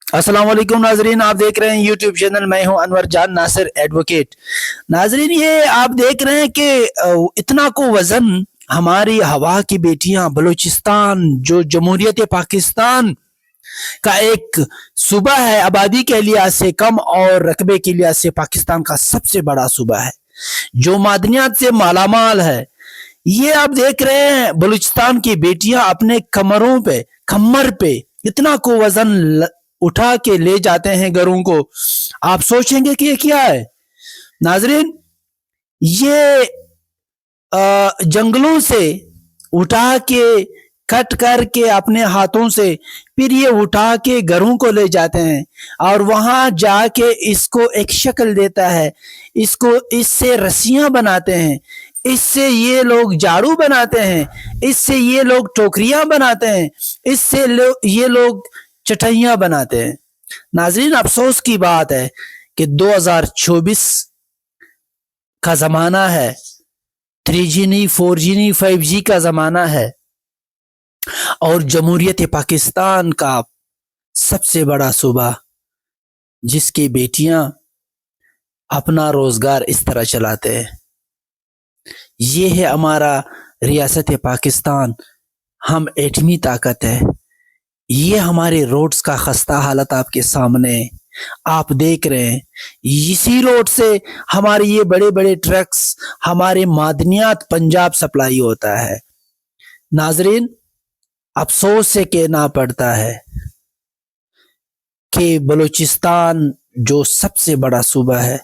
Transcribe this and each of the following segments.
अस्सलाम वालेकुम नाजरीन, आप देख रहे हैं यूट्यूब चैनल। मैं हूं अनवर जान नासिर एडवोकेट। नाजरीन, ये आप देख रहे हैं कि इतना को वजन हमारी हवा की बेटियां बलूचिस्तान, जो जमहूरियत पाकिस्तान का एक सूबा है, आबादी के लिहाज से कम और रकबे के लिहाज से पाकिस्तान का सबसे बड़ा सूबा है, जो मादनियात से मालामाल है। ये आप देख रहे हैं बलूचिस्तान की बेटियां अपने कमर पे इतना को वजन उठा के ले जाते हैं घरों को। आप सोचेंगे कि ये क्या है। नाजरीन, ये जंगलों से उठा के कट करके अपने हाथों से फिर ये उठा के घरों को ले जाते हैं और वहां जाके इसको एक शक्ल देता है, इससे रस्सियां बनाते हैं, इससे ये लोग झाड़ू बनाते हैं, इससे ये लोग टोकरियां बनाते हैं, इससे ये लोग चटाइयां बनाते हैं। नाजरीन, अफसोस की बात है कि 2024 का जमाना है, 3G नहीं, 4G नहीं, 5G का जमाना है और जमहूरियत पाकिस्तान का सबसे बड़ा सूबा, जिसकी बेटियां अपना रोजगार इस तरह चलाते हैं। ये है हमारा रियासत पाकिस्तान। हम एटमी ताकत है। ये हमारे रोड्स का खस्ता हालत आपके सामने आप देख रहे हैं। इसी रोड से हमारे ये बड़े बड़े ट्रक्स, हमारे मादनियात पंजाब सप्लाई होता है। नाजरीन, अफसोस से कहना पड़ता है कि बलूचिस्तान जो सबसे बड़ा सूबा है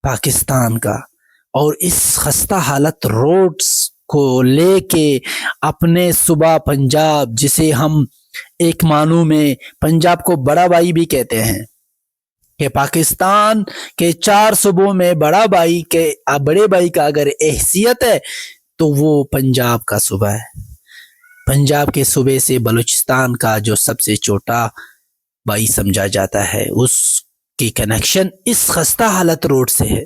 पाकिस्तान का, और इस खस्ता हालत रोड्स को लेके अपने सूबा पंजाब, जिसे हम एक मानू में पंजाब को बड़ा भाई भी कहते हैं, कि पाकिस्तान के 4 सूबों में बड़े भाई का अगर हैसियत है तो वो पंजाब का सूबा है। पंजाब के सूबे से बलूचिस्तान का जो सबसे छोटा भाई समझा जाता है, उसकी कनेक्शन इस खस्ता हालत रोड से है।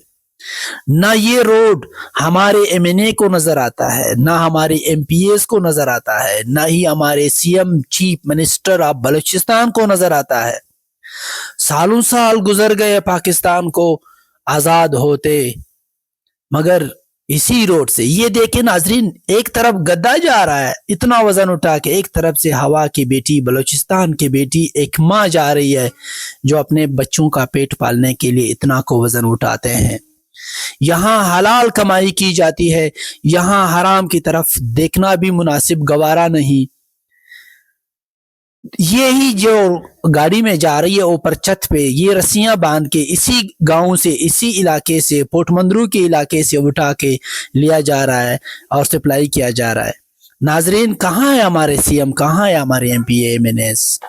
ना ये रोड हमारे MNA को नजर आता है, ना हमारे MPs को नजर आता है, ना ही हमारे CM chief minister of Balochistan को नजर आता है। सालों साल गुजर गए पाकिस्तान को आजाद होते, मगर इसी रोड से ये देखे नाजरीन, एक तरफ गद्दा जा रहा है इतना वजन उठा के, एक तरफ से हवा की बेटी, बलूचिस्तान की बेटी, एक माँ जा रही है जो अपने बच्चों का पेट पालने के लिए इतना को वजन उठाते हैं। यहाँ हलाल कमाई की जाती है, यहाँ हराम की तरफ देखना भी मुनासिब गवारा नहीं। ये ही जो गाड़ी में जा रही है ऊपर छत पे, ये रस्सियां बांध के इसी गांव से, इसी इलाके से, पोटमंदरू के इलाके से उठा के लिया जा रहा है और सप्लाई किया जा रहा है। नाजरीन, कहाँ है हमारे CM, कहाँ है हमारे MPA MNAs?